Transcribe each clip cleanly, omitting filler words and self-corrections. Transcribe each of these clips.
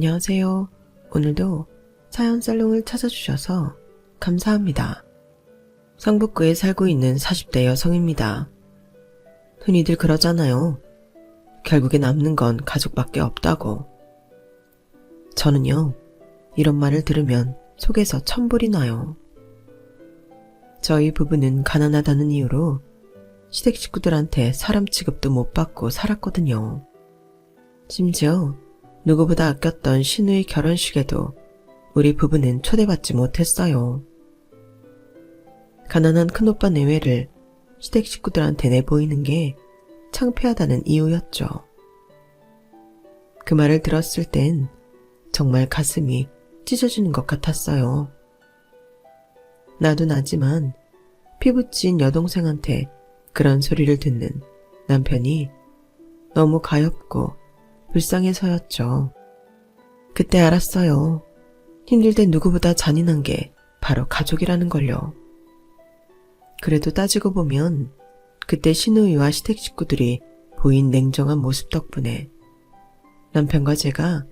안녕하세요. 오늘도 사연 살롱을 찾아주셔서 감사합니다. 성북구에 살고 있는 40대 여성입니다. 흔히들 그러잖아요. 결국에 남는 건 가족밖에 없다고. 저는요, 이런 말을 들으면 속에서 천불이 나요. 저희 부부는 가난하다는 이유로 시댁 식구들한테 사람 취급도 못 받고 살았거든요. 심지어 누구보다 아꼈던 시누이 결혼식에도 우리 부부는 초대받지 못했어요. 가난한 큰오빠 내외를 시댁 식구들한테 내보이는 게 창피하다는 이유였죠. 그 말을 들었을 땐 정말 가슴이 찢어지는 것 같았어요. 나도 나지만 피부찐 여동생한테 그런 소리를 듣는 남편이 너무 가엾고 불쌍해서였죠. 그때 알았어요. 힘들 때 누구보다 잔인한 게 바로 가족이라는 걸요. 그래도 따지고 보면 그때 시누이와 시댁 식구들이 보인 냉정한 모습 덕분에 남편과 제가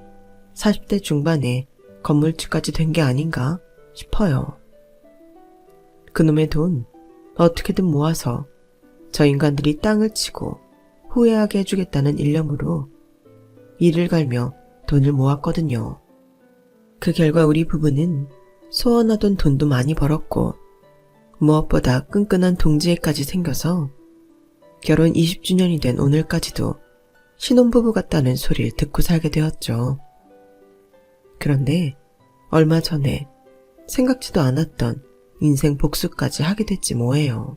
40대 중반에 건물주까지 된 게 아닌가 싶어요. 그놈의 돈 어떻게든 모아서 저 인간들이 땅을 치고 후회하게 해주겠다는 일념으로 이를 갈며 돈을 모았거든요. 그 결과 우리 부부는 소원하던 돈도 많이 벌었고 무엇보다 끈끈한 동지애까지 생겨서 결혼 20주년이 된 오늘까지도 신혼부부 같다는 소리를 듣고 살게 되었죠. 그런데 얼마 전에 생각지도 않았던 인생 복수까지 하게 됐지 뭐예요.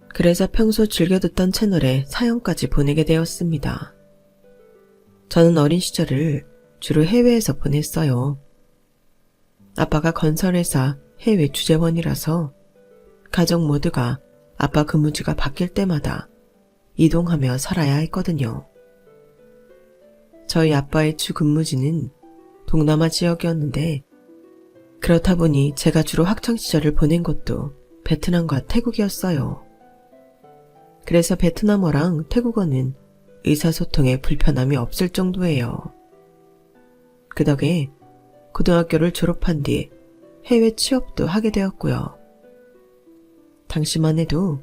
그래서 평소 즐겨 듣던 채널에 사연까지 보내게 되었습니다. 저는 어린 시절을 주로 해외에서 보냈어요. 아빠가 건설회사 해외 주재원이라서 가족 모두가 아빠 근무지가 바뀔 때마다 이동하며 살아야 했거든요. 저희 아빠의 주 근무지는 동남아 지역이었는데 그렇다 보니 제가 주로 학창시절을 보낸 곳도 베트남과 태국이었어요. 그래서 베트남어랑 태국어는 의사소통에 불편함이 없을 정도예요. 그 덕에 고등학교를 졸업한 뒤 해외 취업도 하게 되었고요. 당시만 해도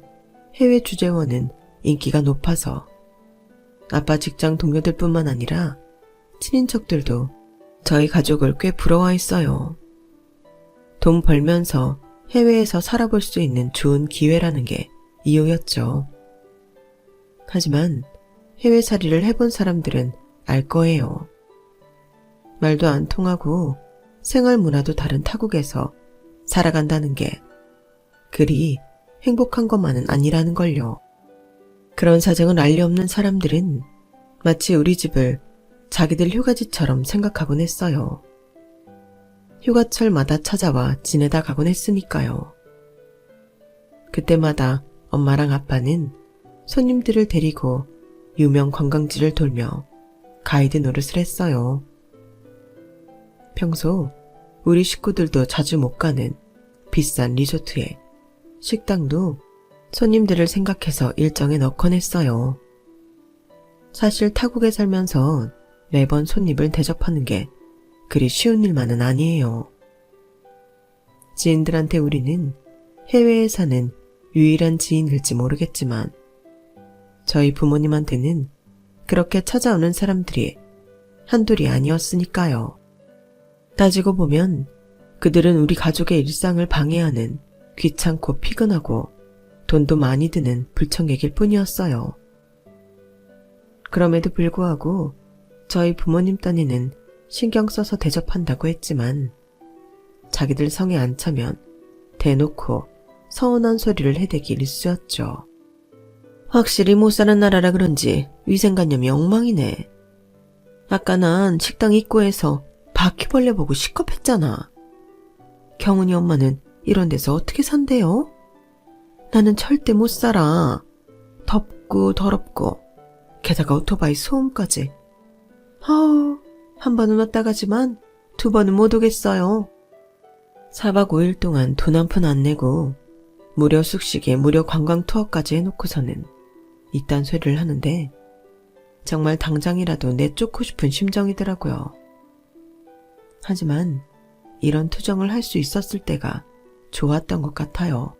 해외 주재원은 인기가 높아서 아빠 직장 동료들 뿐만 아니라 친인척들도 저희 가족을 꽤 부러워했어요. 돈 벌면서 해외에서 살아볼 수 있는 좋은 기회라는 게 이유였죠. 하지만 해외살이를 해본 사람들은 알 거예요. 말도 안 통하고 생활 문화도 다른 타국에서 살아간다는 게 그리 행복한 것만은 아니라는 걸요. 그런 사정을 알리 없는 사람들은 마치 우리 집을 자기들 휴가지처럼 생각하곤 했어요. 휴가철마다 찾아와 지내다 가곤 했으니까요. 그때마다 엄마랑 아빠는 손님들을 데리고 유명 관광지를 돌며 가이드 노릇을 했어요. 평소 우리 식구들도 자주 못 가는 비싼 리조트에 식당도 손님들을 생각해서 일정에 넣곤 했어요. 사실 타국에 살면서 매번 손님을 대접하는 게 그리 쉬운 일만은 아니에요. 지인들한테 우리는 해외에 사는 유일한 지인일지 모르겠지만 저희 부모님한테는 그렇게 찾아오는 사람들이 한둘이 아니었으니까요. 따지고 보면 그들은 우리 가족의 일상을 방해하는 귀찮고 피곤하고 돈도 많이 드는 불청객일 뿐이었어요. 그럼에도 불구하고 저희 부모님 딴에는 신경 써서 대접한다고 했지만 자기들 성에 안 차면 대놓고 서운한 소리를 해대기 일쑤였죠. 확실히 못 사는 나라라 그런지 위생관념이 엉망이네. 아까 난 식당 입구에서 바퀴벌레 보고 시겁했잖아. 경은이 엄마는 이런 데서 어떻게 산대요? 나는 절대 못 살아. 덥고 더럽고 게다가 오토바이 소음까지. 아우, 한 번은 왔다 가지만 두 번은 못 오겠어요. 4박 5일 동안 돈 한 푼 안 내고 무료 숙식에 무료 관광 투어까지 해놓고서는 이딴 소리를 하는데 정말 당장이라도 내쫓고 싶은 심정이더라고요. 하지만 이런 투정을 할 수 있었을 때가 좋았던 것 같아요.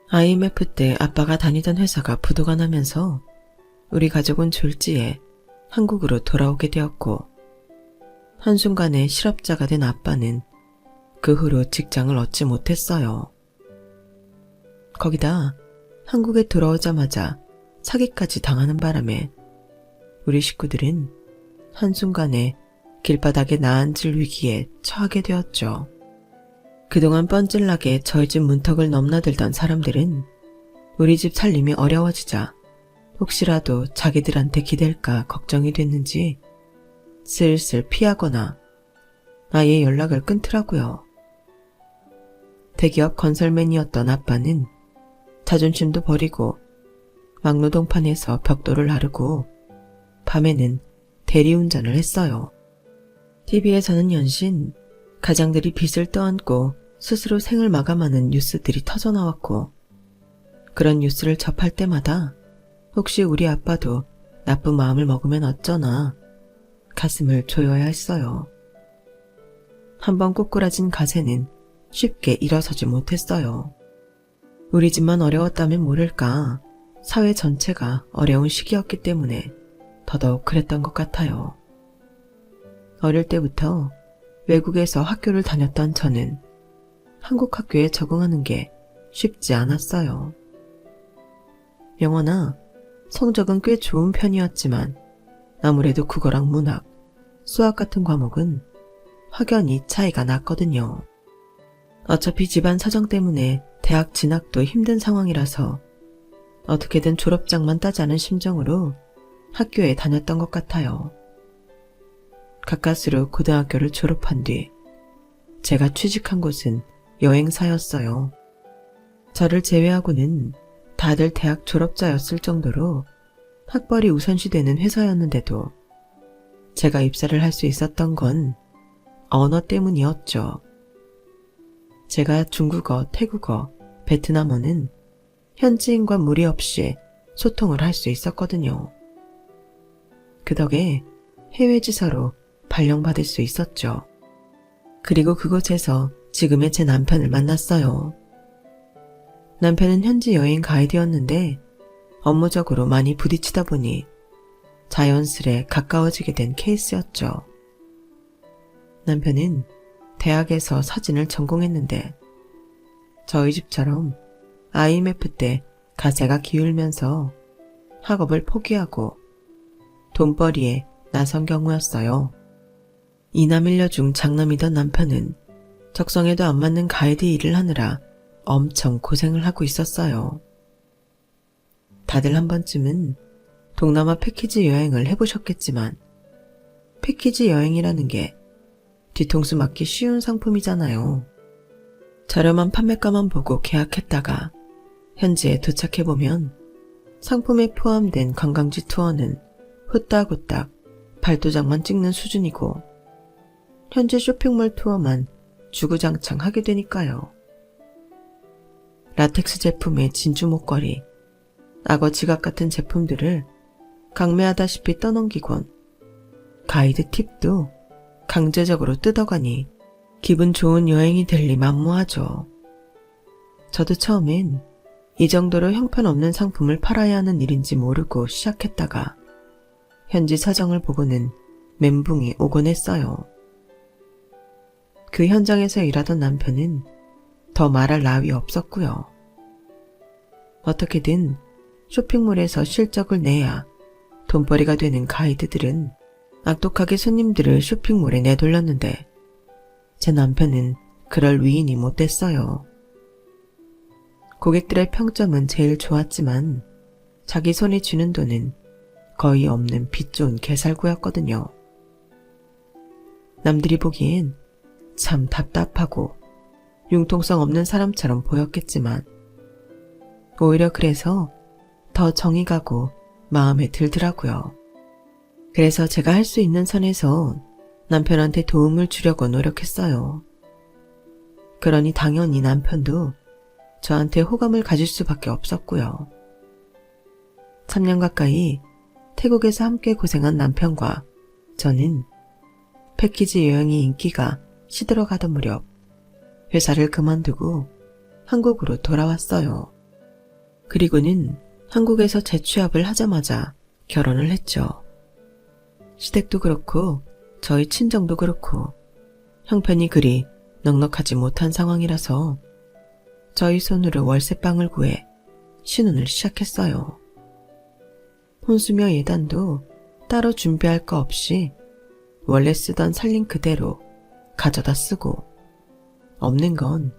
IMF 때 아빠가 다니던 회사가 부도가 나면서 우리 가족은 졸지에 한국으로 돌아오게 되었고, 한순간에 실업자가 된 아빠는 그 후로 직장을 얻지 못했어요. 거기다 한국에 돌아오자마자 사기까지 당하는 바람에 우리 식구들은 한순간에 길바닥에 나앉을 위기에 처하게 되었죠. 그동안 뻔질나게 저희 집 문턱을 넘나들던 사람들은 우리 집 살림이 어려워지자 혹시라도 자기들한테 기댈까 걱정이 됐는지 슬슬 피하거나 아예 연락을 끊더라고요. 대기업 건설맨이었던 아빠는 자존심도 버리고 막노동판에서 벽돌을 나르고 밤에는 대리운전을 했어요. TV에서는 연신 가장들이 빚을 떠안고 스스로 생을 마감하는 뉴스들이 터져나왔고, 그런 뉴스를 접할 때마다 혹시 우리 아빠도 나쁜 마음을 먹으면 어쩌나 가슴을 조여야 했어요. 한번 꼬꾸라진 가세는 쉽게 일어서지 못했어요. 우리 집만 어려웠다면 모를까 사회 전체가 어려운 시기였기 때문에 더더욱 그랬던 것 같아요. 어릴 때부터 외국에서 학교를 다녔던 저는 한국 학교에 적응하는 게 쉽지 않았어요. 영어나 성적은 꽤 좋은 편이었지만 아무래도 국어랑 문학, 수학 같은 과목은 확연히 차이가 났거든요. 어차피 집안 사정 때문에 대학 진학도 힘든 상황이라서 어떻게든 졸업장만 따자는 심정으로 학교에 다녔던 것 같아요. 가까스로 고등학교를 졸업한 뒤 제가 취직한 곳은 여행사였어요. 저를 제외하고는 다들 대학 졸업자였을 정도로 학벌이 우선시되는 회사였는데도 제가 입사를 할 수 있었던 건 언어 때문이었죠. 제가 중국어, 태국어, 베트남어는 현지인과 무리 없이 소통을 할 수 있었거든요. 그 덕에 해외 지사로 발령받을 수 있었죠. 그리고 그곳에서 지금의 제 남편을 만났어요. 남편은 현지 여행 가이드였는데 업무적으로 많이 부딪히다 보니 자연스레 가까워지게 된 케이스였죠. 남편은 대학에서 사진을 전공했는데 저희 집처럼 IMF 때 가세가 기울면서 학업을 포기하고 돈벌이에 나선 경우였어요. 이남일녀 중 장남이던 남편은 적성에도 안 맞는 가이드 일을 하느라 엄청 고생을 하고 있었어요. 다들 한 번쯤은 동남아 패키지 여행을 해보셨겠지만 패키지 여행이라는 게 뒤통수 맞기 쉬운 상품이잖아요. 저렴한 판매가만 보고 계약했다가 현지에 도착해보면 상품에 포함된 관광지 투어는 후딱후딱 발도장만 찍는 수준이고 현지 쇼핑몰 투어만 주구장창 하게 되니까요. 라텍스 제품의 진주 목걸이, 악어 지갑 같은 제품들을 강매하다시피 떠넘기곤 가이드 팁도 강제적으로 뜯어가니 기분 좋은 여행이 될 리 만무하죠. 저도 처음엔 이 정도로 형편없는 상품을 팔아야 하는 일인지 모르고 시작했다가 현지 사정을 보고는 멘붕이 오곤 했어요. 그 현장에서 일하던 남편은 더 말할 나위 없었고요. 어떻게든 쇼핑몰에서 실적을 내야 돈벌이가 되는 가이드들은 악독하게 손님들을 쇼핑몰에 내돌렸는데 제 남편은 그럴 위인이 못 됐어요. 고객들의 평점은 제일 좋았지만 자기 손에 쥐는 돈은 거의 없는 빚 좋은 개살구였거든요. 남들이 보기엔 참 답답하고 융통성 없는 사람처럼 보였겠지만 오히려 그래서 더 정이 가고 마음에 들더라고요. 그래서 제가 할 수 있는 선에서 남편한테 도움을 주려고 노력했어요. 그러니 당연히 남편도 저한테 호감을 가질 수밖에 없었고요. 3년 가까이 태국에서 함께 고생한 남편과 저는 패키지 여행이 인기가 시들어가던 무렵 회사를 그만두고 한국으로 돌아왔어요. 그리고는 한국에서 재취업을 하자마자 결혼을 했죠. 시댁도 그렇고 저희 친정도 그렇고 형편이 그리 넉넉하지 못한 상황이라서 저희 손으로 월세방을 구해 신혼을 시작했어요. 혼수며 예단도 따로 준비할 거 없이 원래 쓰던 살림 그대로 가져다 쓰고 없는 건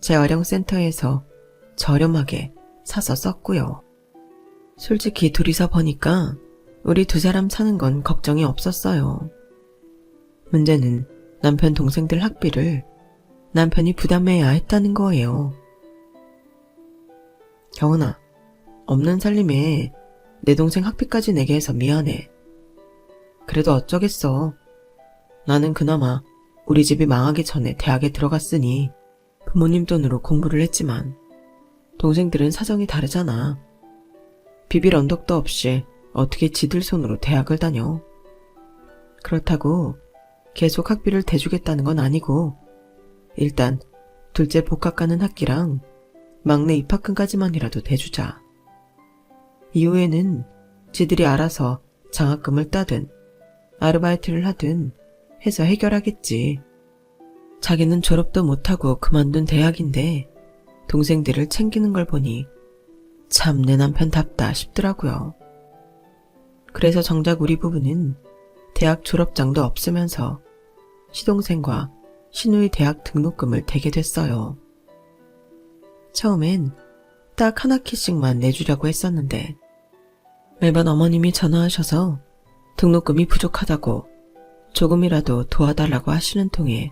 재활용센터에서 저렴하게 사서 썼고요. 솔직히 둘이서 버니까 우리 두 사람 사는 건 걱정이 없었어요. 문제는 남편 동생들 학비를 남편이 부담해야 했다는 거예요. 경은아, 없는 살림에 내 동생 학비까지 내게 해서 미안해. 그래도 어쩌겠어. 나는 그나마 우리 집이 망하기 전에 대학에 들어갔으니 부모님 돈으로 공부를 했지만 동생들은 사정이 다르잖아. 비빌 언덕도 없이 어떻게 지들 손으로 대학을 다녀. 그렇다고 계속 학비를 대주겠다는 건 아니고 일단 둘째 복학 가는 학기랑 막내 입학금까지만이라도 대주자. 이후에는 지들이 알아서 장학금을 따든 아르바이트를 하든 해서 해결하겠지. 자기는 졸업도 못하고 그만둔 대학인데 동생들을 챙기는 걸 보니 참 내 남편답다 싶더라고요. 그래서 정작 우리 부부는 대학 졸업장도 없으면서 시동생과 시누이 대학 등록금을 대게 됐어요. 처음엔 딱 한 학기씩만 내주려고 했었는데 매번 어머님이 전화하셔서 등록금이 부족하다고 조금이라도 도와달라고 하시는 통에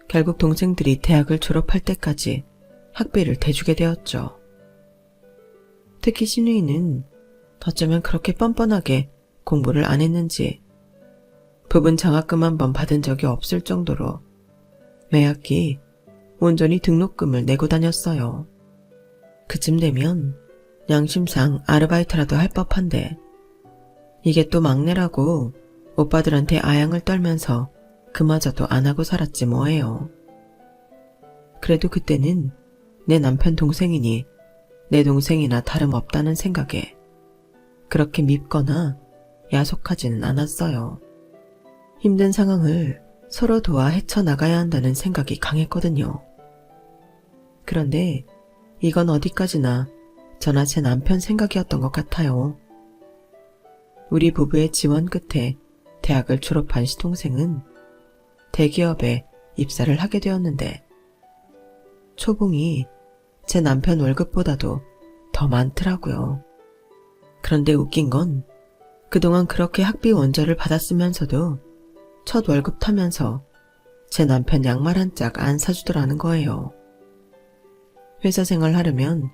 결국 동생들이 대학을 졸업할 때까지 학비를 대주게 되었죠. 특히 시누이는 어쩌면 그렇게 뻔뻔하게 공부를 안 했는지 부분 장학금 한 번 받은 적이 없을 정도로 매 학기 온전히 등록금을 내고 다녔어요. 그쯤 되면 양심상 아르바이트라도 할 법한데 이게 또 막내라고 오빠들한테 아양을 떨면서 그마저도 안 하고 살았지 뭐예요. 그래도 그때는 내 남편 동생이니 내 동생이나 다름없다는 생각에 그렇게 밉거나 야속하지는 않았어요. 힘든 상황을 서로 도와 헤쳐나가야 한다는 생각이 강했거든요. 그런데 이건 어디까지나 저나 제 남편 생각이었던 것 같아요. 우리 부부의 지원 끝에 대학을 졸업한 시동생은 대기업에 입사를 하게 되었는데 초봉이 제 남편 월급보다도 더 많더라고요. 그런데 웃긴 건 그동안 그렇게 학비 원저를 받았으면서도 첫 월급 타면서 제 남편 양말 한 짝 안 사주더라는 거예요. 회사 생활 하려면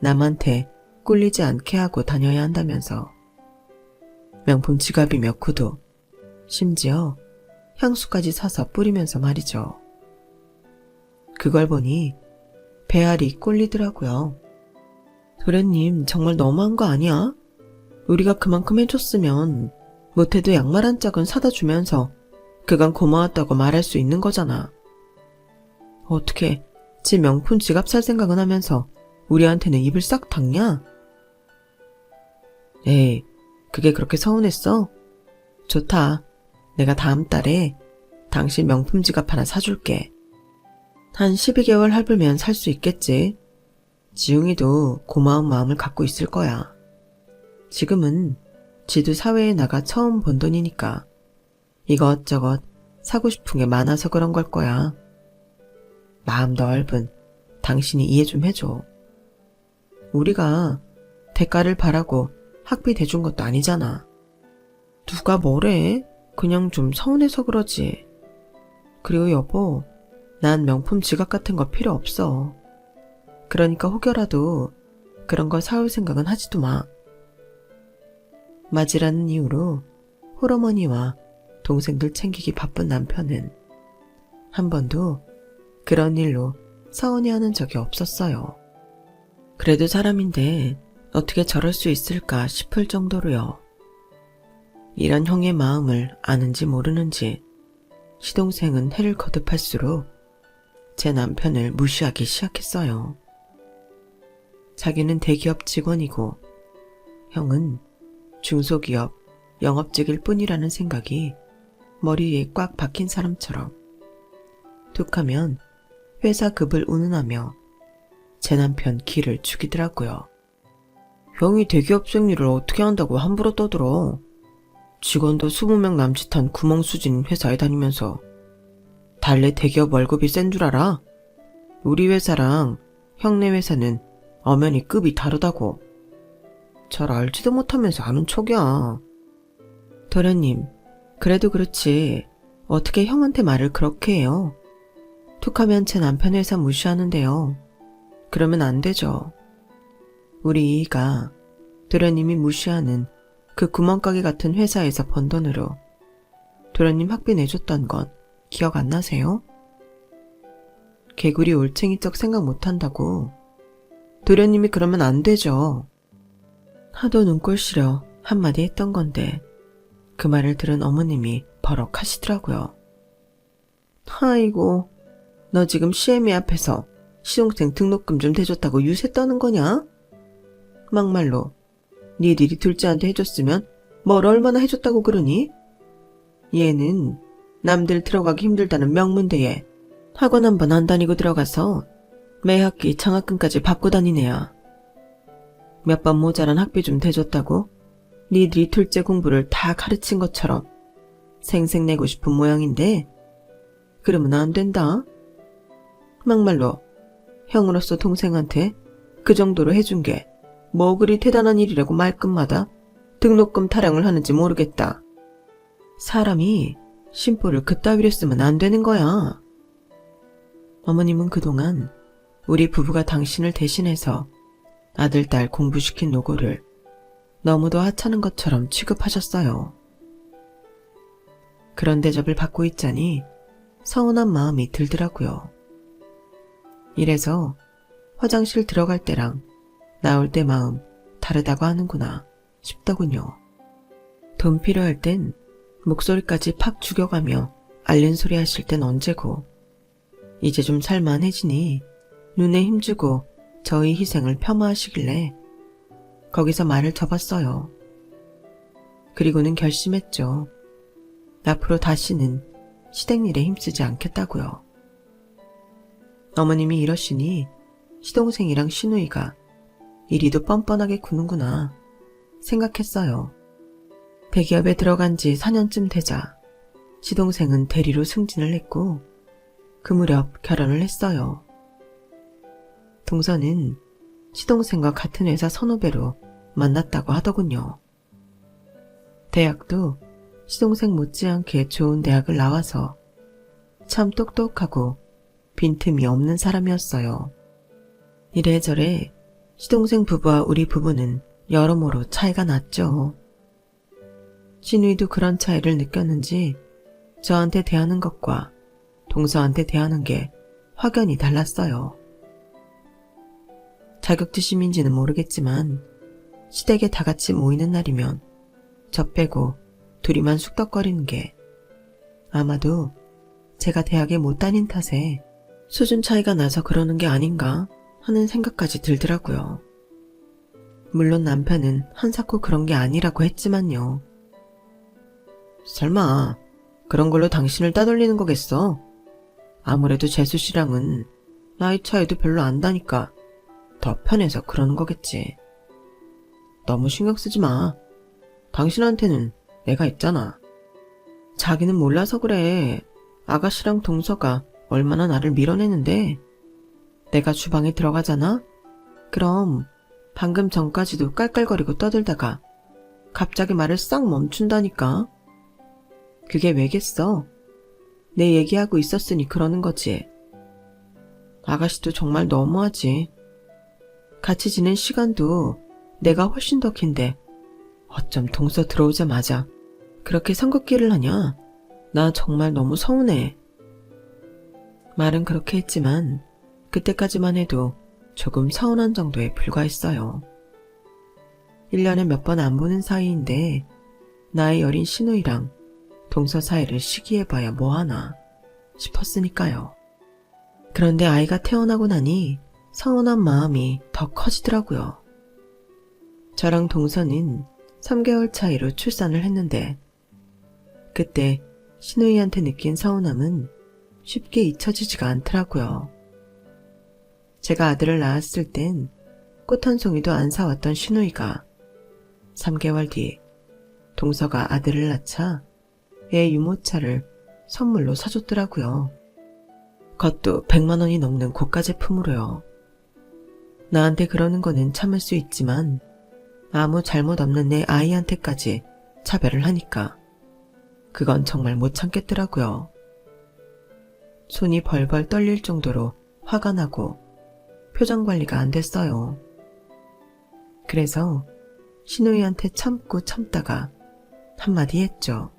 남한테 꿀리지 않게 하고 다녀야 한다면서 명품 지갑이며 구두, 심지어 향수까지 사서 뿌리면서 말이죠. 그걸 보니 배알이 꼴리더라고요. 도련님 정말 너무한 거 아니야? 우리가 그만큼 해줬으면 못해도 양말 한 짝은 사다 주면서 그간 고마웠다고 말할 수 있는 거잖아. 어떻게 지 명품 지갑 살 생각은 하면서 우리한테는 입을 싹 닫냐? 에이, 그게 그렇게 서운했어? 좋다. 내가 다음 달에 당신 명품 지갑 하나 사줄게. 한 12개월 할부면 살 수 있겠지. 지웅이도 고마운 마음을 갖고 있을 거야. 지금은 지도 사회에 나가 처음 번 돈이니까 이것저것 사고 싶은 게 많아서 그런 걸 거야. 마음 넓은 당신이 이해 좀 해줘. 우리가 대가를 바라고 학비 대준 것도 아니잖아. 누가 뭐래? 그냥 좀 서운해서 그러지. 그리고 여보, 난 명품 지갑 같은 거 필요 없어. 그러니까 혹여라도 그런 거 사올 생각은 하지도 마. 맞이라는 이유로 홀어머니와 동생들 챙기기 바쁜 남편은 한 번도 그런 일로 서운해하는 적이 없었어요. 그래도 사람인데 어떻게 저럴 수 있을까 싶을 정도로요. 이런 형의 마음을 아는지 모르는지 시동생은 해를 거듭할수록 제 남편을 무시하기 시작했어요. 자기는 대기업 직원이고 형은 중소기업 영업직일 뿐이라는 생각이 머리에 꽉 박힌 사람처럼 툭하면 회사 급을 운운하며 제 남편 기를 죽이더라고요. 형이 대기업생 일을 어떻게 한다고 함부로 떠들어. 직원도 20명 남짓한 구멍 수준 회사에 다니면서 달래 대기업 월급이 센 줄 알아? 우리 회사랑 형네 회사는 엄연히 급이 다르다고. 잘 알지도 못하면서 아는 척이야. 도련님, 그래도 그렇지 어떻게 형한테 말을 그렇게 해요? 툭하면 제 남편 회사 무시하는데요. 그러면 안 되죠. 우리 이이가 도련님이 무시하는 그 구멍가게 같은 회사에서 번 돈으로 도련님 학비 내줬던 건 기억 안 나세요? 개구리 올챙이 쩍 생각 못한다고. 도련님이 그러면 안 되죠. 하도 눈꼴 시려 한마디 했던 건데 그 말을 들은 어머님이 버럭 하시더라고요. 아이고, 너 지금 시애미 앞에서 시동생 등록금 좀 대줬다고 유세 떠는 거냐? 막말로 니들이 둘째한테 해줬으면 뭘 얼마나 해줬다고 그러니? 얘는 남들 들어가기 힘들다는 명문대에 학원 한 번 안 다니고 들어가서 매 학기 장학금까지 받고 다닌 애야. 몇 번 모자란 학비 좀 대줬다고 니들이 둘째 공부를 다 가르친 것처럼 생색내고 싶은 모양인데 그러면 안 된다. 막말로 형으로서 동생한테 그 정도로 해준 게 뭐 그리 대단한 일이라고 말끝마다 등록금 타령을 하는지 모르겠다. 사람이 심보를 그따위로 쓰면 안 되는 거야. 어머님은 그동안 우리 부부가 당신을 대신해서 아들, 딸 공부시킨 노고를 너무도 하찮은 것처럼 취급하셨어요. 그런 대접을 받고 있자니 서운한 마음이 들더라고요. 이래서 화장실 들어갈 때랑 나올 때 마음 다르다고 하는구나 싶더군요. 돈 필요할 땐 목소리까지 팍 죽여가며 앓는 소리 하실 땐 언제고 이제 좀 살만해지니 눈에 힘주고 저희 희생을 폄하하시길래 거기서 말을 접었어요. 그리고는 결심했죠. 앞으로 다시는 시댁일에 힘쓰지 않겠다고요. 어머님이 이러시니 시동생이랑 시누이가 이리도 뻔뻔하게 구는구나 생각했어요. 대기업에 들어간 지 4년쯤 되자 시동생은 대리로 승진을 했고 그 무렵 결혼을 했어요. 동서는 시동생과 같은 회사 선후배로 만났다고 하더군요. 대학도 시동생 못지않게 좋은 대학을 나와서 참 똑똑하고 빈틈이 없는 사람이었어요. 이래저래 시동생 부부와 우리 부부는 여러모로 차이가 났죠. 시누이도 그런 차이를 느꼈는지 저한테 대하는 것과 동서한테 대하는 게 확연히 달랐어요. 자격지심인지는 모르겠지만 시댁에 다 같이 모이는 날이면 저 빼고 둘이만 쑥덕거리는 게 아마도 제가 대학에 못 다닌 탓에 수준 차이가 나서 그러는 게 아닌가 하는 생각까지 들더라고요. 물론 남편은 한사코 그런 게 아니라고 했지만요. 설마 그런 걸로 당신을 따돌리는 거겠어? 아무래도 재수 씨랑은 나이 차이도 별로 안 나니까 더 편해서 그러는 거겠지. 너무 신경 쓰지 마. 당신한테는 내가 있잖아. 자기는 몰라서 그래. 아가씨랑 동서가 얼마나 나를 밀어내는데 내가 주방에 들어가잖아? 그럼 방금 전까지도 깔깔거리고 떠들다가 갑자기 말을 싹 멈춘다니까. 그게 왜겠어? 내 얘기하고 있었으니 그러는 거지. 아가씨도 정말 너무하지. 같이 지낸 시간도 내가 훨씬 더 긴데 어쩜 동서 들어오자마자 그렇게 상급기를 하냐? 나 정말 너무 서운해. 말은 그렇게 했지만 그때까지만 해도 조금 서운한 정도에 불과했어요. 1년에 몇 번 안 보는 사이인데 나이 어린 신우이랑 동서 사이를 시기해봐야 뭐하나 싶었으니까요. 그런데 아이가 태어나고 나니 서운한 마음이 더 커지더라고요. 저랑 동서는 3개월 차이로 출산을 했는데 그때 신우이한테 느낀 서운함은 쉽게 잊혀지지가 않더라고요. 제가 아들을 낳았을 땐 꽃 한 송이도 안 사왔던 신우이가 3개월 뒤 동서가 아들을 낳자 애 유모차를 선물로 사줬더라고요. 그것도 100만 원이 넘는 고가 제품으로요. 나한테 그러는 거는 참을 수 있지만 아무 잘못 없는 내 아이한테까지 차별을 하니까 그건 정말 못 참겠더라고요. 손이 벌벌 떨릴 정도로 화가 나고 표정 관리가 안 됐어요. 그래서 신우이한테 참고 참다가 한마디 했죠.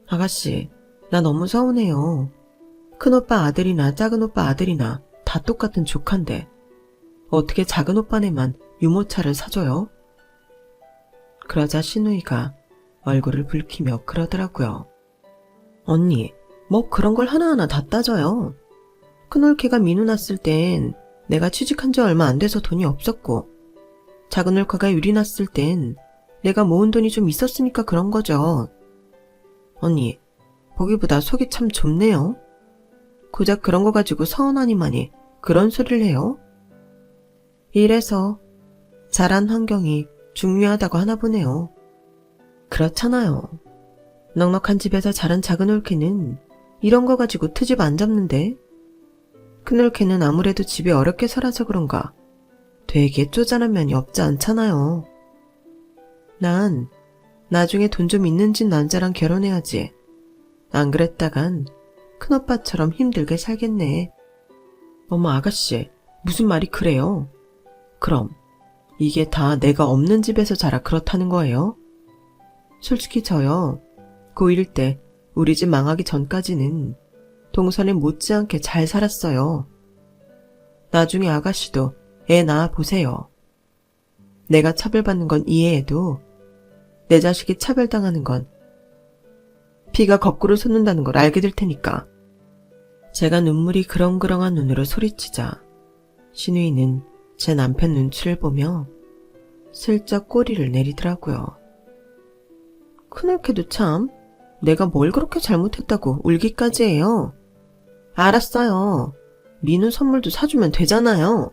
아가씨, 나 너무 서운해요. 큰오빠 아들이나 작은오빠 아들이나 다 똑같은 조카인데 어떻게 작은오빠네만 유모차를 사줘요? 그러자 신우이가 얼굴을 붉히며 그러더라고요. 언니, 뭐 그런 걸 하나하나 다 따져요. 큰올케가 민우 낳았을 땐 내가 취직한 지 얼마 안 돼서 돈이 없었고 작은올케가 유리 낳았을 땐 내가 모은 돈이 좀 있었으니까 그런 거죠. 언니, 보기보다 속이 참 좁네요. 고작 그런 거 가지고 서운하니만이 그런 소리를 해요? 이래서 자란 환경이 중요하다고 하나 보네요. 그렇잖아요. 넉넉한 집에서 자란 작은올케는 이런 거 가지고 트집 안 잡는데 큰올케는 아무래도 집에 어렵게 살아서 그런가 되게 쪼잔한 면이 없지 않잖아요. 난 나중에 돈 좀 있는 집 남자랑 결혼해야지. 안 그랬다간 큰오빠처럼 힘들게 살겠네. 어머 아가씨, 무슨 말이 그래요? 그럼 이게 다 내가 없는 집에서 자라 그렇다는 거예요? 솔직히 저요, 고1 때 우리 집 망하기 전까지는 동선에 못지않게 잘 살았어요. 나중에 아가씨도 애 낳아 보세요. 내가 차별받는 건 이해해도 내 자식이 차별당하는 건 피가 거꾸로 솟는다는 걸 알게 될 테니까. 제가 눈물이 그렁그렁한 눈으로 소리치자 신우이는 제 남편 눈치를 보며 슬쩍 꼬리를 내리더라고요. 큰올케도 참 내가 뭘 그렇게 잘못했다고 울기까지 해요. 알았어요. 민우 선물도 사주면 되잖아요.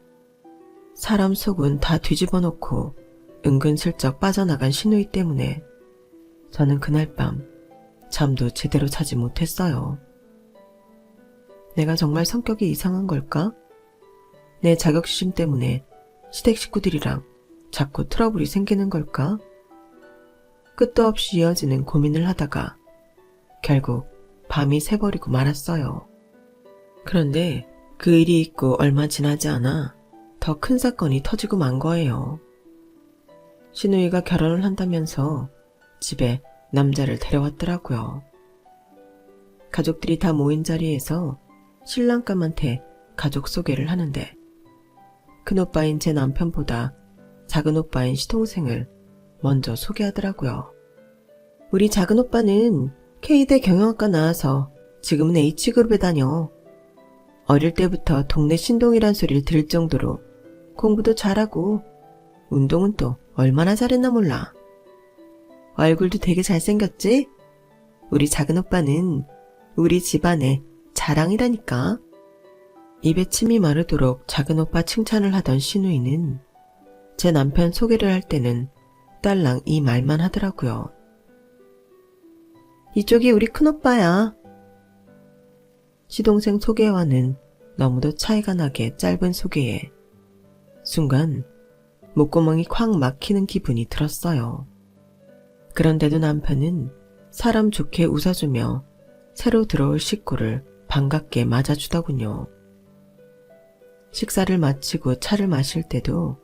사람 속은 다 뒤집어 놓고 은근슬쩍 빠져나간 신우이 때문에 저는 그날 밤 잠도 제대로 자지 못했어요. 내가 정말 성격이 이상한 걸까? 내 자격지심 때문에 시댁 식구들이랑 자꾸 트러블이 생기는 걸까? 끝도 없이 이어지는 고민을 하다가 결국 밤이 새버리고 말았어요. 그런데 그 일이 있고 얼마 지나지 않아 더 큰 사건이 터지고 만 거예요. 신우이가 결혼을 한다면서 집에 남자를 데려왔더라고요. 가족들이 다 모인 자리에서 신랑감한테 가족 소개를 하는데 큰오빠인 제 남편보다 작은오빠인 시동생을 먼저 소개하더라고요. 우리 작은오빠는 K대 경영학과 나와서 지금은 H그룹에 다녀. 어릴 때부터 동네 신동이란 소리를 들을 정도로 공부도 잘하고 운동은 또 얼마나 잘했나 몰라. 얼굴도 되게 잘생겼지? 우리 작은오빠는 우리 집안의 자랑이라니까. 입에 침이 마르도록 작은오빠 칭찬을 하던 신우이는 제 남편 소개를 할 때는 딸랑 이 말만 하더라고요. 이쪽이 우리 큰오빠야. 시동생 소개와는 너무도 차이가 나게 짧은 소개에 순간 목구멍이 콱 막히는 기분이 들었어요. 그런데도 남편은 사람 좋게 웃어주며 새로 들어올 식구를 반갑게 맞아주더군요. 식사를 마치고 차를 마실 때도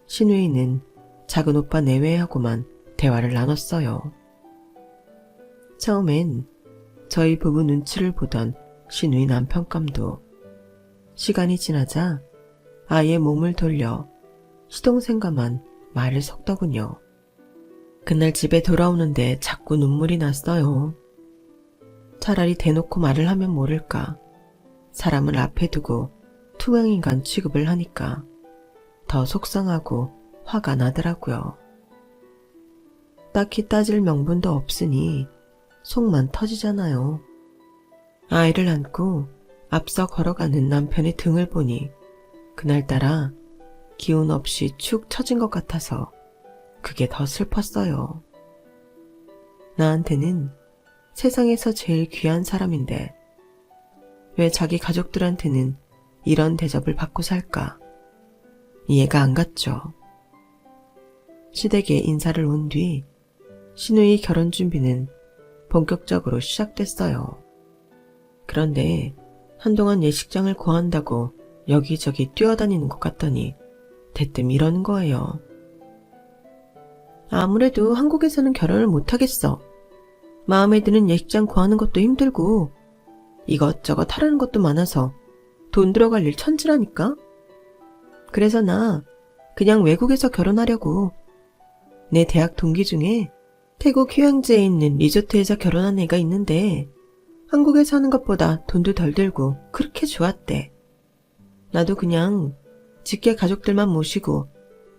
신우이는 작은오빠 내외하고만 대화를 나눴어요. 처음엔 저희 부부 눈치를 보던 신우이 남편감도 시간이 지나자 아예 몸을 돌려 시동생과만 말을 섞더군요. 그날 집에 돌아오는데 자꾸 눈물이 났어요. 차라리 대놓고 말을 하면 모를까. 사람을 앞에 두고 투명인간 취급을 하니까 더 속상하고 화가 나더라고요. 딱히 따질 명분도 없으니 속만 터지잖아요. 아이를 안고 앞서 걸어가는 남편의 등을 보니 그날따라 기운 없이 축 처진 것 같아서 그게 더 슬펐어요. 나한테는 세상에서 제일 귀한 사람인데 왜 자기 가족들한테는 이런 대접을 받고 살까? 이해가 안 갔죠. 시댁에 인사를 온 뒤 신우이 결혼 준비는 본격적으로 시작됐어요. 그런데 한동안 예식장을 구한다고 여기저기 뛰어다니는 것 같더니 대뜸 이러는 거예요. 아무래도 한국에서는 결혼을 못하겠어. 마음에 드는 예식장 구하는 것도 힘들고 이것저것 하라는 것도 많아서 돈 들어갈 일 천지라니까. 그래서 나 그냥 외국에서 결혼하려고. 내 대학 동기 중에 태국 휴양지에 있는 리조트에서 결혼한 애가 있는데 한국에서 하는 것보다 돈도 덜 들고 그렇게 좋았대. 나도 그냥 직계 가족들만 모시고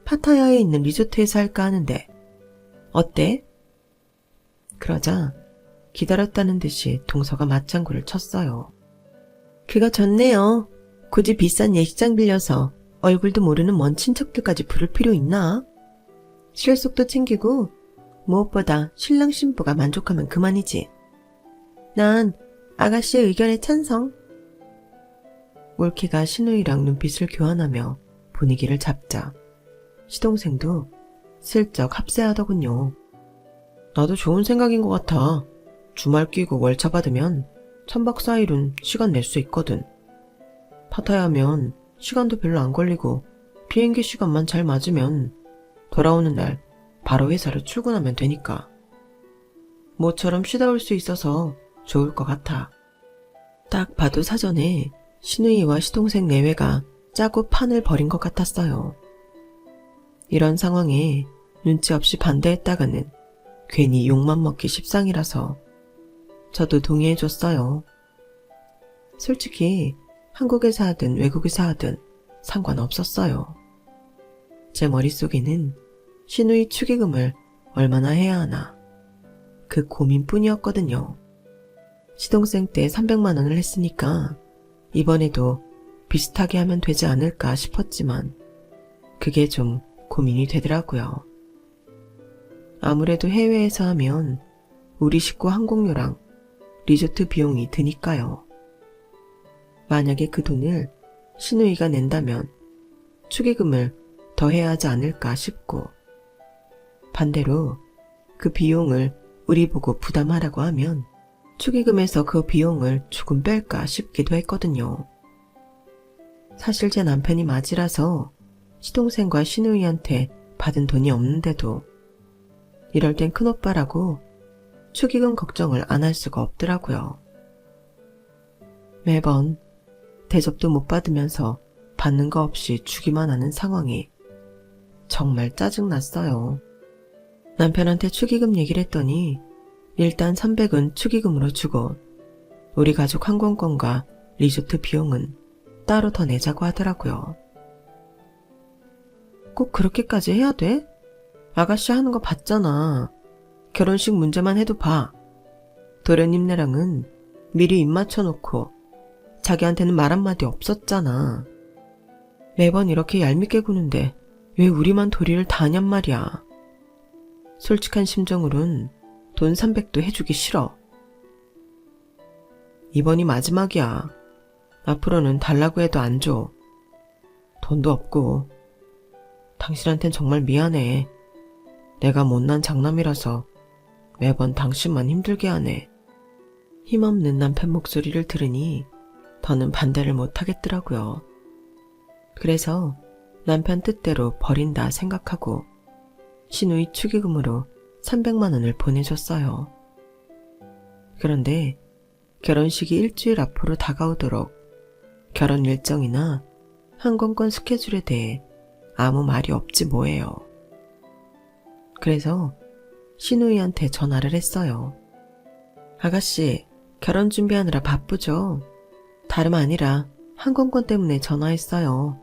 파타야에 있는 리조트에서 할까 하는데 어때? 그러자 기다렸다는 듯이 동서가 맞장구를 쳤어요. 그거 좋네요. 굳이 비싼 예식장 빌려서 얼굴도 모르는 먼 친척들까지 부를 필요 있나? 실속도 챙기고 무엇보다 신랑 신부가 만족하면 그만이지. 난 아가씨의 의견에 찬성. 올케가 신우이랑 눈빛을 교환하며 분위기를 잡자 시동생도 슬쩍 합세하더군요. 나도 좋은 생각인 것 같아. 주말 끼고 월차 받으면 3박 4일은 시간 낼 수 있거든. 파타야면 시간도 별로 안 걸리고 비행기 시간만 잘 맞으면 돌아오는 날 바로 회사로 출근하면 되니까. 모처럼 쉬다 올 수 있어서 좋을 것 같아. 딱 봐도 사전에 신우이와 시동생 내외가 짜고 판을 벌인 것 같았어요. 이런 상황에 눈치 없이 반대했다가는 괜히 욕만 먹기 십상이라서 저도 동의해줬어요. 솔직히 한국에서 하든 외국에서 하든 상관없었어요. 제 머릿속에는 신우이 축의금을 얼마나 해야 하나 그 고민뿐이었거든요. 시동생 때 300만 원을 했으니까 이번에도 비슷하게 하면 되지 않을까 싶었지만 그게 좀 고민이 되더라고요. 아무래도 해외에서 하면 우리 식구 항공료랑 리조트 비용이 드니까요. 만약에 그 돈을 신우이가 낸다면 축의금을 더 해야 하지 않을까 싶고 반대로 그 비용을 우리 보고 부담하라고 하면 축의금에서 그 비용을 조금 뺄까 싶기도 했거든요. 사실 제 남편이 맞이라서 시동생과 신우이한테 받은 돈이 없는데도 이럴 땐 큰오빠라고 축의금 걱정을 안 할 수가 없더라고요. 매번 대접도 못 받으면서 받는 거 없이 주기만 하는 상황이 정말 짜증났어요. 남편한테 축의금 얘기를 했더니 일단 300은 축의금으로 주고 우리 가족 항공권과 리조트 비용은 따로 더 내자고 하더라고요. 꼭 그렇게까지 해야 돼? 아가씨 하는 거 봤잖아. 결혼식 문제만 해도 봐. 도련님네랑은 미리 입 맞춰놓고 자기한테는 말 한마디 없었잖아. 매번 이렇게 얄밉게 구는데 왜 우리만 도리를 다냔 말이야. 솔직한 심정으론 돈 300도 해주기 싫어. 이번이 마지막이야. 앞으로는 달라고 해도 안 줘. 돈도 없고. 당신한텐 정말 미안해. 내가 못난 장남이라서 매번 당신만 힘들게 하네. 힘없는 남편 목소리를 들으니 더는 반대를 못하겠더라고요. 그래서 남편 뜻대로 버린다 생각하고 신우이 축의금으로 300만 원을 보내줬어요. 그런데 결혼식이 일주일 앞으로 다가오도록 결혼 일정이나 항공권 스케줄에 대해 아무 말이 없지 뭐예요. 그래서 신우이한테 전화를 했어요. 아가씨, 결혼 준비하느라 바쁘죠? 다름 아니라 항공권 때문에 전화했어요.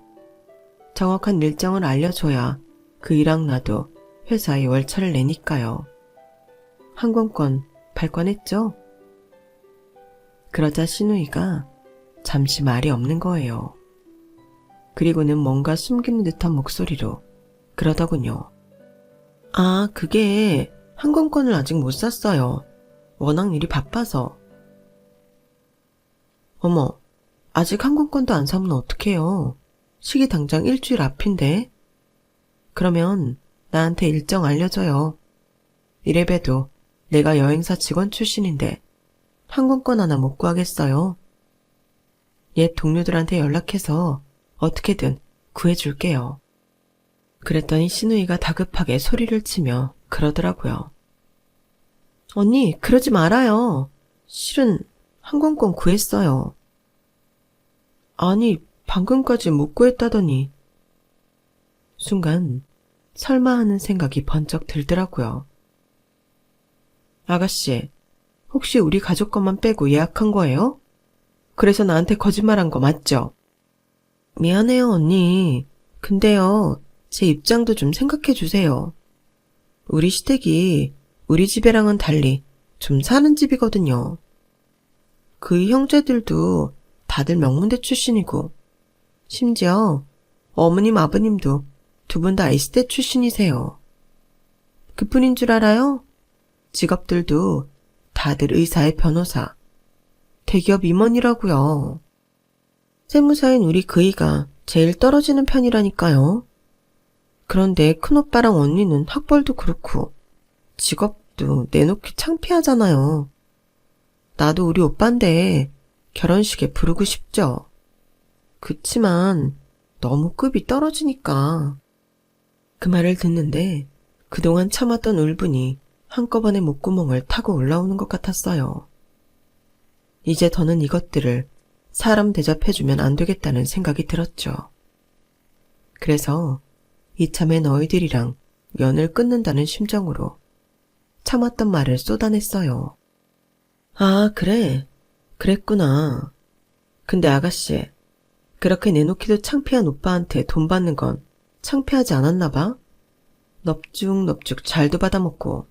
정확한 일정을 알려줘야 그 일랑 나도 회사에 월차를 내니까요. 항공권 발권했죠? 그러자 신우이가 잠시 말이 없는 거예요. 그리고는 뭔가 숨기는 듯한 목소리로 그러더군요. 아, 그게 항공권을 아직 못 샀어요. 워낙 일이 바빠서. 어머, 아직 항공권도 안 사면 어떡해요. 시기 당장 일주일 앞인데. 그러면 나한테 일정 알려줘요. 이래봬도 내가 여행사 직원 출신인데 항공권 하나 못 구하겠어요. 옛 동료들한테 연락해서 어떻게든 구해줄게요. 그랬더니 신우이가 다급하게 소리를 치며 그러더라고요. 언니, 그러지 말아요. 실은 항공권 구했어요. 아니, 방금까지 못 구했다더니. 순간 설마 하는 생각이 번쩍 들더라고요. 아가씨, 혹시 우리 가족 것만 빼고 예약한 거예요? 그래서 나한테 거짓말한 거 맞죠? 미안해요, 언니. 근데요, 제 입장도 좀 생각해 주세요. 우리 시댁이 우리 집이랑은 달리 좀 사는 집이거든요. 그 형제들도 다들 명문대 출신이고, 심지어 어머님, 아버님도 두 분 다 S대 출신이세요. 그뿐인 줄 알아요? 직업들도 다들 의사의 변호사, 대기업 임원이라고요. 세무사인 우리 그이가 제일 떨어지는 편이라니까요. 그런데 큰오빠랑 언니는 학벌도 그렇고 직업도 내놓기 창피하잖아요. 나도 우리 오빠인데 결혼식에 부르고 싶죠. 그치만 너무 급이 떨어지니까. 그 말을 듣는데 그동안 참았던 울분이 한꺼번에 목구멍을 타고 올라오는 것 같았어요. 이제 더는 이것들을 사람 대접해주면 안 되겠다는 생각이 들었죠. 그래서 이참에 너희들이랑 연을 끊는다는 심정으로 참았던 말을 쏟아냈어요. 아, 그래. 그랬구나. 근데 아가씨, 그렇게 내놓기도 창피한 오빠한테 돈 받는 건 창피하지 않았나 봐? 넙죽넙죽 잘도 받아먹고.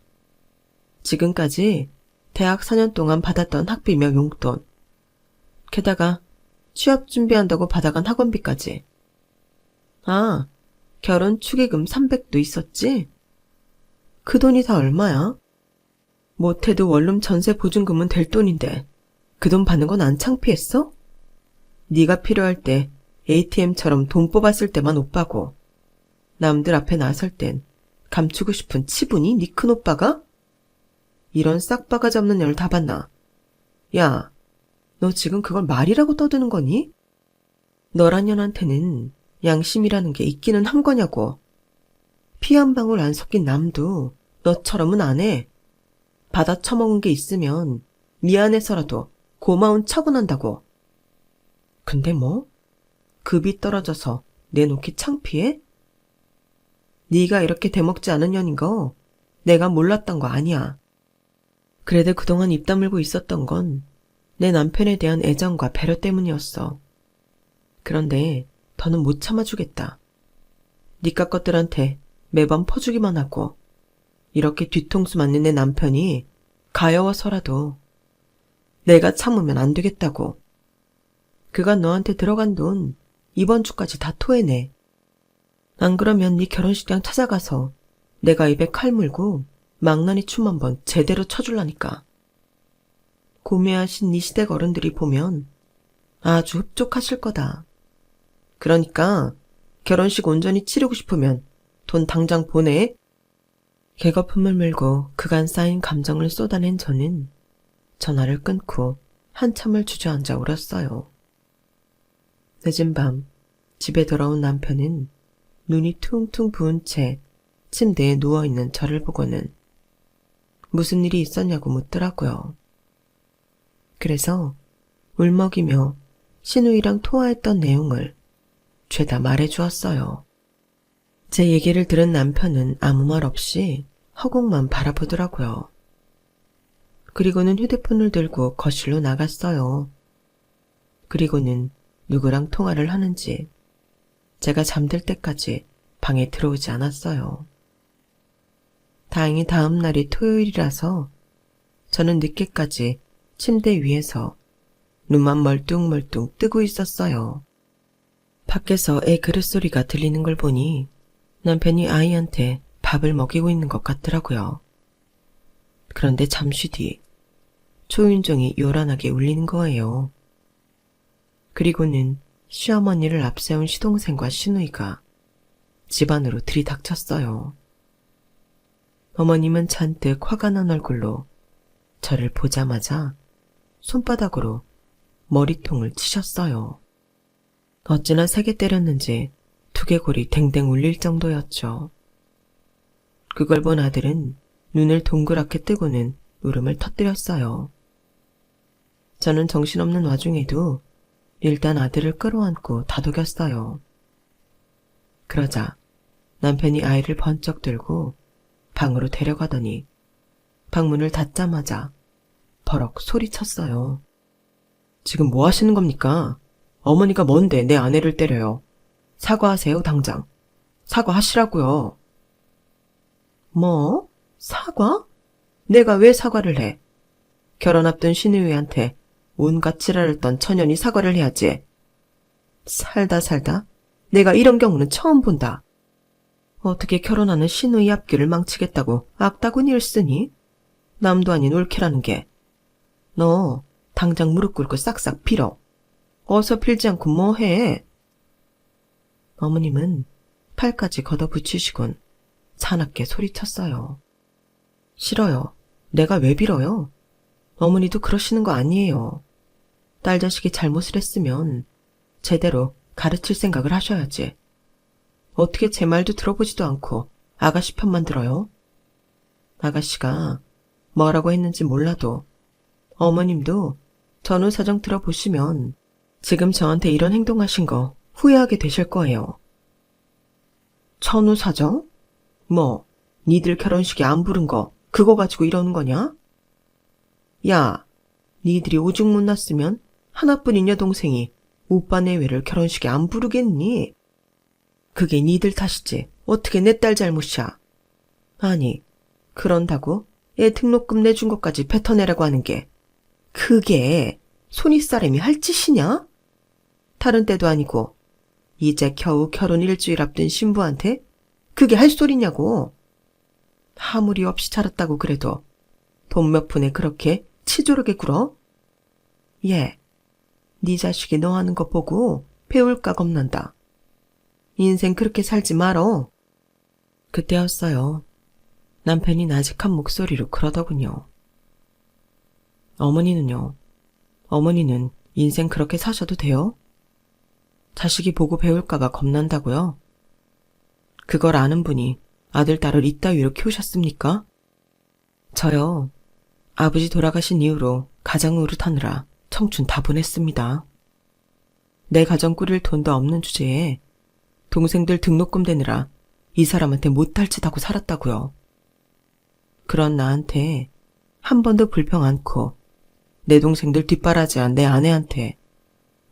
지금까지 대학 4년 동안 받았던 학비며 용돈. 게다가 취업 준비한다고 받아간 학원비까지. 아, 결혼 축의금 300도 있었지? 그 돈이 다 얼마야? 못해도 원룸 전세 보증금은 될 돈인데 그 돈 받는 건 안 창피했어? 네가 필요할 때 ATM처럼 돈 뽑았을 때만 오빠고 남들 앞에 나설 땐 감추고 싶은 치분이 네 큰오빠가? 이런 싹바가지 없는 열 다 봤나? 야, 너 지금 그걸 말이라고 떠드는 거니? 너란 년한테는 양심이라는 게 있기는 한 거냐고. 피 한 방울 안 섞인 남도 너처럼은 안 해. 받아 처먹은 게 있으면 미안해서라도 고마운 척은 한다고. 근데 뭐? 급이 떨어져서 내놓기 창피해? 네가 이렇게 대먹지 않은 년인 거 내가 몰랐던 거 아니야. 그래도 그동안 입 다물고 있었던 건 내 남편에 대한 애정과 배려 때문이었어. 그런데 더는 못 참아주겠다. 니까 것들한테 매번 퍼주기만 하고 이렇게 뒤통수 맞는 내 남편이 가여워서라도 내가 참으면 안 되겠다고. 그간 너한테 들어간 돈 이번 주까지 다 토해내. 안 그러면 네 결혼식장 찾아가서 내가 입에 칼 물고 망나니 춤 한번 제대로 쳐줄라니까. 고매하신 네 시댁 어른들이 보면 아주 흡족하실 거다. 그러니까 결혼식 온전히 치르고 싶으면 돈 당장 보내. 개거품을 물고 그간 쌓인 감정을 쏟아낸 저는 전화를 끊고 한참을 주저앉아 울었어요. 늦은 밤 집에 돌아온 남편은 눈이 퉁퉁 부은 채 침대에 누워있는 저를 보고는 무슨 일이 있었냐고 묻더라고요. 그래서 울먹이며 신우이랑 통화했던 내용을 죄다 말해주었어요. 제 얘기를 들은 남편은 아무 말 없이 허공만 바라보더라고요. 그리고는 휴대폰을 들고 거실로 나갔어요. 그리고는 누구랑 통화를 하는지 제가 잠들 때까지 방에 들어오지 않았어요. 다행히 다음 날이 토요일이라서 저는 늦게까지 침대 위에서 눈만 멀뚱멀뚱 뜨고 있었어요. 밖에서 애 그릇소리가 들리는 걸 보니 남편이 아이한테 밥을 먹이고 있는 것 같더라고요. 그런데 잠시 뒤 초인종이 요란하게 울리는 거예요. 그리고는 시어머니를 앞세운 시동생과 시누이가 집 안으로 들이닥쳤어요. 어머님은 잔뜩 화가 난 얼굴로 저를 보자마자 손바닥으로 머리통을 치셨어요. 어찌나 세게 때렸는지 두개골이 댕댕 울릴 정도였죠. 그걸 본 아들은 눈을 동그랗게 뜨고는 울음을 터뜨렸어요. 저는 정신없는 와중에도 일단 아들을 끌어안고 다독였어요. 그러자 남편이 아이를 번쩍 들고 방으로 데려가더니 방문을 닫자마자 버럭 소리쳤어요. 지금 뭐 하시는 겁니까? 어머니가 뭔데 내 아내를 때려요. 사과하세요, 당장. 사과하시라고요. 뭐? 사과? 내가 왜 사과를 해? 결혼 앞둔 시누이한테 온갖 지랄을 떤 처년이 사과를 해야지. 살다 내가 이런 경우는 처음 본다. 어떻게 결혼하는 시누이 앞길을 망치겠다고 악다구니를 쓰니? 남도 아닌 올케라는 게. 너 당장 무릎 꿇고 싹싹 빌어. 어서 빌지 않고 뭐 해? 어머님은 팔까지 걷어붙이시곤 사납게 소리쳤어요. 싫어요. 내가 왜 빌어요? 어머니도 그러시는 거 아니에요. 딸 자식이 잘못을 했으면 제대로 가르칠 생각을 하셔야지. 어떻게 제 말도 들어보지도 않고 아가씨 편만 들어요? 아가씨가 뭐라고 했는지 몰라도 어머님도 전후 사정 들어보시면 지금 저한테 이런 행동하신 거 후회하게 되실 거예요. 전후 사정? 뭐 니들 결혼식에 안 부른 거 그거 가지고 이러는 거냐? 야, 니들이 오죽 못났으면 하나뿐인 여동생이 오빠 내외를 결혼식에 안 부르겠니? 그게 니들 탓이지 어떻게 내 딸 잘못이야. 아니, 그런다고 애 등록금 내준 것까지 뱉어내라고 하는 게 그게 손윗사람이 할 짓이냐? 다른 때도 아니고 이제 겨우 결혼 일주일 앞둔 신부한테 그게 할 소리냐고. 아무리 없이 자랐다고 그래도 돈 몇 푼에 그렇게 치졸하게 굴어? 얘, 네 자식이 너 하는 거 보고 배울 까 겁난다. 인생 그렇게 살지 말어. 그때였어요. 남편이 나직한 목소리로 그러더군요. 어머니는요? 어머니는 인생 그렇게 사셔도 돼요? 자식이 보고 배울까봐 겁난다고요? 그걸 아는 분이 아들, 딸을 이따위로 키우셨습니까? 저요. 아버지 돌아가신 이후로 가장 노릇하느라 청춘 다 보냈습니다. 내 가정 꾸릴 돈도 없는 주제에 동생들 등록금 대느라 이 사람한테 못할 짓 하고 살았다고요. 그런 나한테 한 번도 불평 않고 내 동생들 뒷바라지한 내 아내한테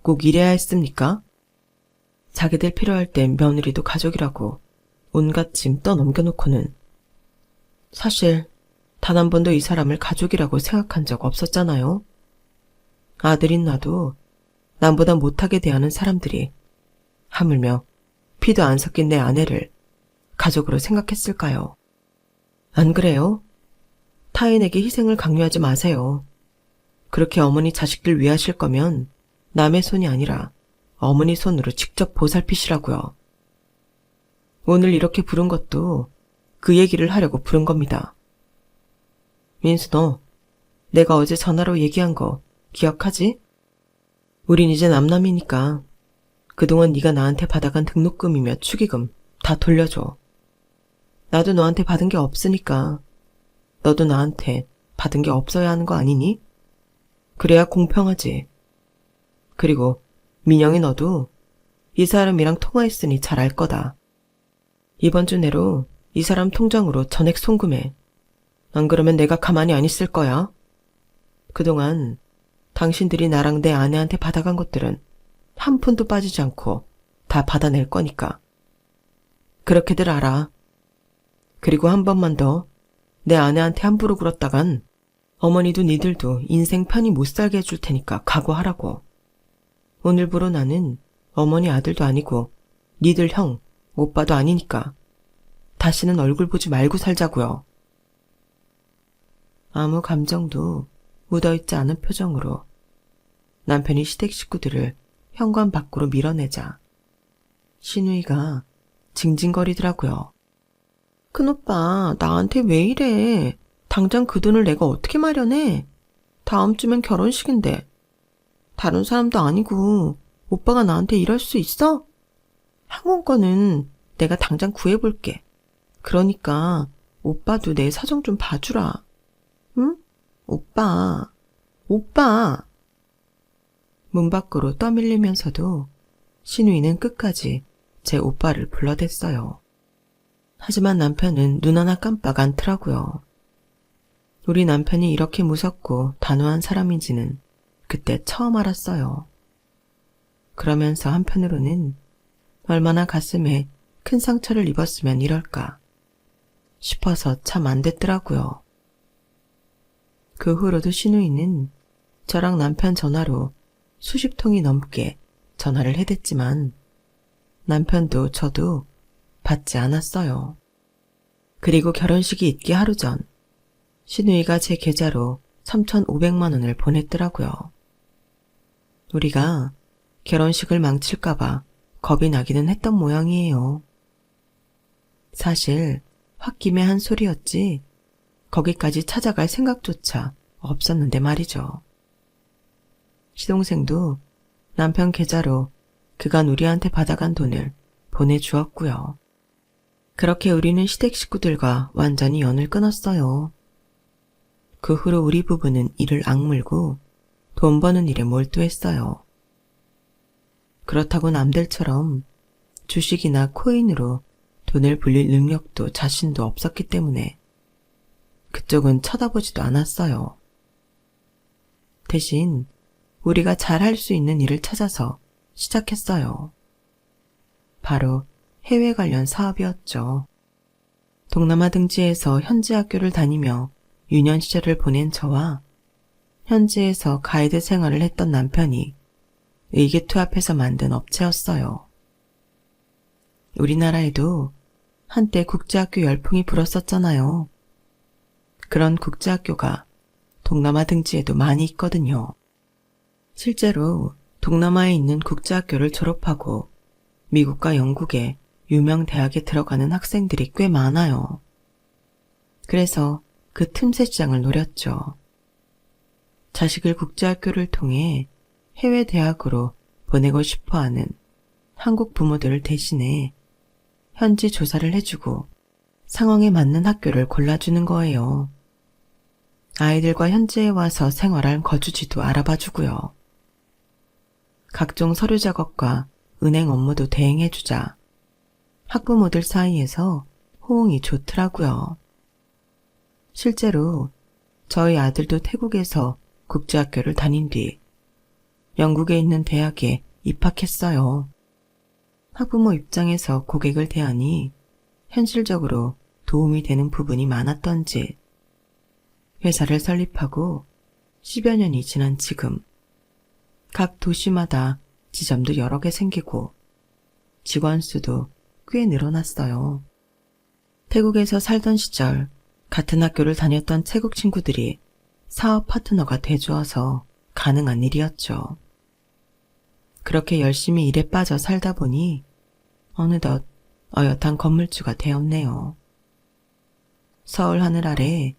꼭 이래야 했습니까? 자기들 필요할 땐 며느리도 가족이라고 온갖 짐 떠넘겨놓고는 사실 단 한 번도 이 사람을 가족이라고 생각한 적 없었잖아요. 아들인 나도 남보다 못하게 대하는 사람들이 하물며 피도 안 섞인 내 아내를 가족으로 생각했을까요? 안 그래요? 타인에게 희생을 강요하지 마세요. 그렇게 어머니 자식들 위하실 거면 남의 손이 아니라 어머니 손으로 직접 보살피시라고요. 오늘 이렇게 부른 것도 그 얘기를 하려고 부른 겁니다. 민수 너, 내가 어제 전화로 얘기한 거 기억하지? 우린 이제 남남이니까 그동안 네가 나한테 받아간 등록금이며 축의금 다 돌려줘. 나도 너한테 받은 게 없으니까 너도 나한테 받은 게 없어야 하는 거 아니니? 그래야 공평하지. 그리고 민영이 너도 이 사람이랑 통화했으니 잘 알 거다. 이번 주 내로 이 사람 통장으로 전액 송금해. 안 그러면 내가 가만히 안 있을 거야. 그동안 당신들이 나랑 내 아내한테 받아간 것들은 한 푼도 빠지지 않고 다 받아낼 거니까. 그렇게들 알아. 그리고 한 번만 더 내 아내한테 함부로 굴었다간 어머니도 니들도 인생 편히 못 살게 해줄 테니까 각오하라고. 오늘부로 나는 어머니 아들도 아니고 니들 형, 오빠도 아니니까 다시는 얼굴 보지 말고 살자고요. 아무 감정도 묻어있지 않은 표정으로 남편이 시댁 식구들을 현관 밖으로 밀어내자 신우이가 징징거리더라고요. 큰오빠, 나한테 왜 이래? 당장 그 돈을 내가 어떻게 마련해? 다음 주면 결혼식인데. 다른 사람도 아니고 오빠가 나한테 이럴 수 있어? 항공권은 내가 당장 구해볼게. 그러니까 오빠도 내 사정 좀 봐주라. 응? 오빠. 문 밖으로 떠밀리면서도 신우이는 끝까지 제 오빠를 불러댔어요. 하지만 남편은 눈 하나 깜빡 않더라고요. 우리 남편이 이렇게 무섭고 단호한 사람인지는 그때 처음 알았어요. 그러면서 한편으로는 얼마나 가슴에 큰 상처를 입었으면 이럴까 싶어서 참 안 됐더라고요. 그 후로도 신우이는 저랑 남편 전화로 수십 통이 넘게 전화를 해댔지만 남편도 저도 받지 않았어요. 그리고 결혼식이 있기 하루 전 신우이가 제 계좌로 3,500만 원을 보냈더라고요. 우리가 결혼식을 망칠까봐 겁이 나기는 했던 모양이에요. 사실 홧김에 한 소리였지 거기까지 찾아갈 생각조차 없었는데 말이죠. 시동생도 남편 계좌로 그간 우리한테 받아간 돈을 보내주었고요. 그렇게 우리는 시댁 식구들과 완전히 연을 끊었어요. 그 후로 우리 부부는 이를 악물고 돈 버는 일에 몰두했어요. 그렇다고 남들처럼 주식이나 코인으로 돈을 불릴 능력도 자신도 없었기 때문에 그쪽은 쳐다보지도 않았어요. 대신 우리가 잘할 수 있는 일을 찾아서 시작했어요. 바로 해외 관련 사업이었죠. 동남아 등지에서 현지 학교를 다니며 유년 시절을 보낸 저와 현지에서 가이드 생활을 했던 남편이 의기투합해서 만든 업체였어요. 우리나라에도 한때 국제학교 열풍이 불었었잖아요. 그런 국제학교가 동남아 등지에도 많이 있거든요. 실제로 동남아에 있는 국제학교를 졸업하고 미국과 영국의 유명 대학에 들어가는 학생들이 꽤 많아요. 그래서 그 틈새 시장을 노렸죠. 자식을 국제학교를 통해 해외 대학으로 보내고 싶어하는 한국 부모들을 대신해 현지 조사를 해주고 상황에 맞는 학교를 골라주는 거예요. 아이들과 현지에 와서 생활할 거주지도 알아봐주고요. 각종 서류 작업과 은행 업무도 대행해주자 학부모들 사이에서 호응이 좋더라고요. 실제로 저희 아들도 태국에서 국제학교를 다닌 뒤 영국에 있는 대학에 입학했어요. 학부모 입장에서 고객을 대하니 현실적으로 도움이 되는 부분이 많았던지 회사를 설립하고 10여 년이 지난 지금 각 도시마다 지점도 여러 개 생기고 직원 수도 꽤 늘어났어요. 태국에서 살던 시절 같은 학교를 다녔던 태국 친구들이 사업 파트너가 돼주어서 가능한 일이었죠. 그렇게 열심히 일에 빠져 살다 보니 어느덧 어엿한 건물주가 되었네요. 서울 하늘 아래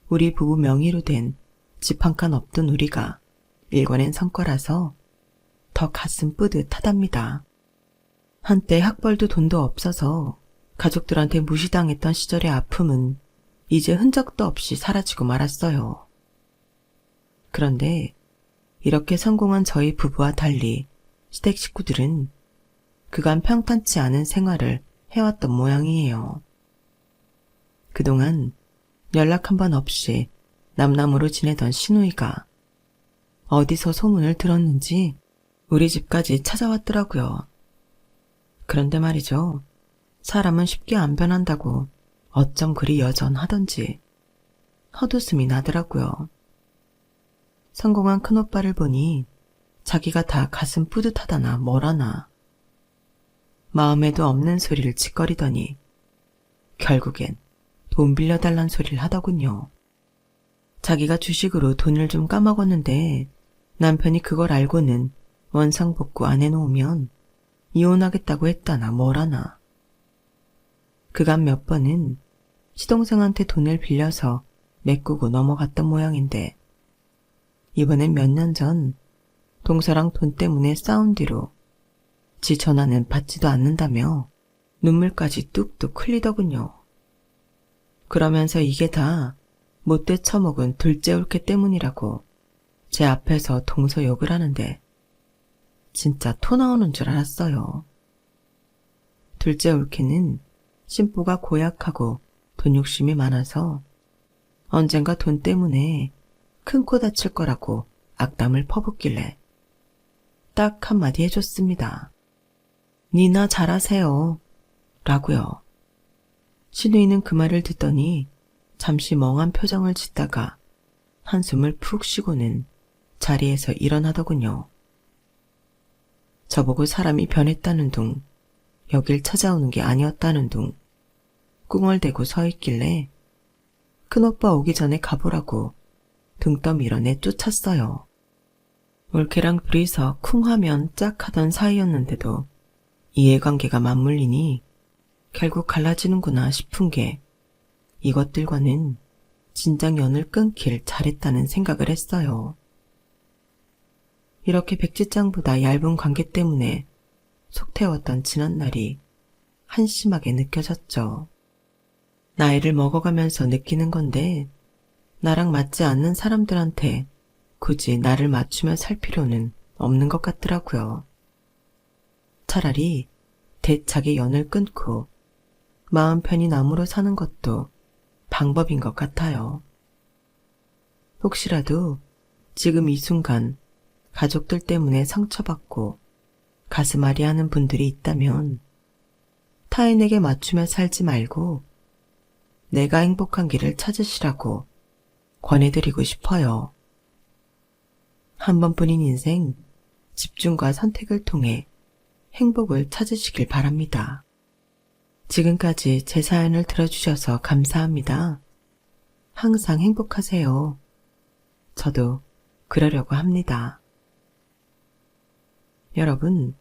우리 부부 명의로 된 집 한 칸 없던 우리가 일궈낸 성과라서 더 가슴 뿌듯하답니다. 한때 학벌도 돈도 없어서 가족들한테 무시당했던 시절의 아픔은 이제 흔적도 없이 사라지고 말았어요. 그런데 이렇게 성공한 저희 부부와 달리 시댁 식구들은 그간 평탄치 않은 생활을 해왔던 모양이에요. 그동안 연락 한 번 없이 남남으로 지내던 시누이가 어디서 소문을 들었는지 우리 집까지 찾아왔더라고요. 그런데 말이죠. 사람은 쉽게 안 변한다고 어쩜 그리 여전하던지 헛웃음이 나더라고요. 성공한 큰오빠를 보니 자기가 다 가슴 뿌듯하다나 뭐라나 마음에도 없는 소리를 짓거리더니 결국엔 돈 빌려달란 소리를 하더군요. 자기가 주식으로 돈을 좀 까먹었는데 남편이 그걸 알고는 원상복구 안 해놓으면 이혼하겠다고 했다나 뭐라나. 그간 몇 번은 시동생한테 돈을 빌려서 메꾸고 넘어갔던 모양인데 이번엔 몇 년 전 동서랑 돈 때문에 싸운 뒤로 지 전화는 받지도 않는다며 눈물까지 뚝뚝 흘리더군요. 그러면서 이게 다 못돼 처먹은 둘째 올케 때문이라고 제 앞에서 동서 욕을 하는데 진짜 토 나오는 줄 알았어요. 둘째 올케는 심보가 고약하고 돈 욕심이 많아서 언젠가 돈 때문에 큰 코 다칠 거라고 악담을 퍼붓길래 딱 한마디 해줬습니다. 니나 잘하세요. 라고요. 시누이는 그 말을 듣더니 잠시 멍한 표정을 짓다가 한숨을 푹 쉬고는 자리에서 일어나더군요. 저보고 사람이 변했다는 둥, 여길 찾아오는 게 아니었다는 둥, 꿍얼대고 서 있길래 큰오빠 오기 전에 가보라고 등 떠밀어 내쫓았어요. 올케랑 둘이서 쿵 하면 짝 하던 사이였는데도 이해관계가 맞물리니 결국 갈라지는구나 싶은 게 이것들과는 진작 연을 끊길 잘했다는 생각을 했어요. 이렇게 백지장보다 얇은 관계 때문에 속 태웠던 지난날이 한심하게 느껴졌죠. 나이를 먹어가면서 느끼는 건데 나랑 맞지 않는 사람들한테 굳이 나를 맞추며 살 필요는 없는 것 같더라고요. 차라리 대차게 연을 끊고 마음 편히 남으로 사는 것도 방법인 것 같아요. 혹시라도 지금 이 순간 가족들 때문에 상처받고 가슴 아리하는 분들이 있다면 타인에게 맞추며 살지 말고 내가 행복한 길을 찾으시라고 권해드리고 싶어요. 한 번뿐인 인생, 집중과 선택을 통해 행복을 찾으시길 바랍니다. 지금까지 제 사연을 들어주셔서 감사합니다. 항상 행복하세요. 저도 그러려고 합니다. 여러분,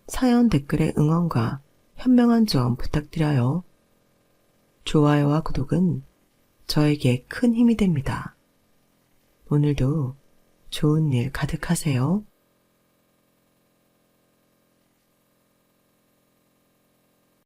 사연 댓글에 응원과 현명한 조언 부탁드려요. 좋아요와 구독은 저에게 큰 힘이 됩니다. 오늘도 좋은 일 가득하세요.